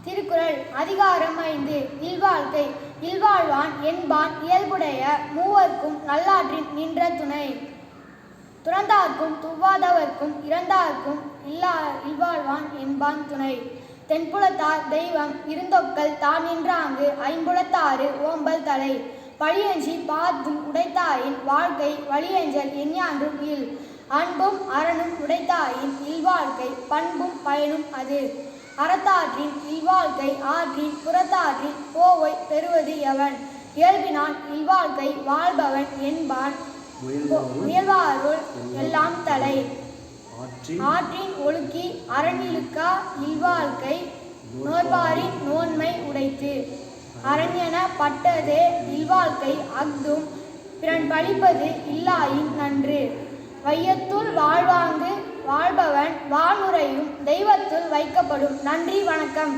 திருக்குறள் அதிகாரம் 5 இல்வாழ்க்கை. இல்வாழ்வான் என்பான் இயல்புடைய மூவர்க்கும் நல்லாற்றின் நின்ற துணை. துறந்தார்க்கும் துவாதவர்க்கும் இறந்தார்க்கும் இல்வாழ்வான் என்பான் துணை. தென்புலத்தார் தெய்வம் இருந்தொக்கல் தான் நின்றாங்கு ஐம்புலத்தாறு ஓம்பல் தலை. பழியஞ்சி பார்த்தும் உடைத்தாயின் வாழ்க்கை வழியஞ்சல் எஞ்ஞான்றும் இல். அன்பும் அறனும் உடைத்தாயின் இல்வாழ்க்கை பண்பும் பயனும் அது. அறத்தாற்றின் இல்வாழ்க்கை ஆற்றின் புறத்தாற்றின் போவை பெறுவது எவன். இயல்பினான் இல்வாழ்க்கை வாழ்பவன் என்பான் முயல்வாருள் எல்லாம் தலை. ஆற்றின் ஒழுக்கி அறனிழுக்கா இல்வாழ்க்கை நோற்பாரின் நோன்மை உடைத்து. அரண்யன பட்டதே இல்வாழ்க்கை அஃதும் பிறன் பழிப்பது இல்லாயின் நன்று. வையத்துள் வாழ்வாங்கு வாழ்பவன் வானுரையும் தெய்வத்துள் வைக்கப்படும். நன்றி, வணக்கம்.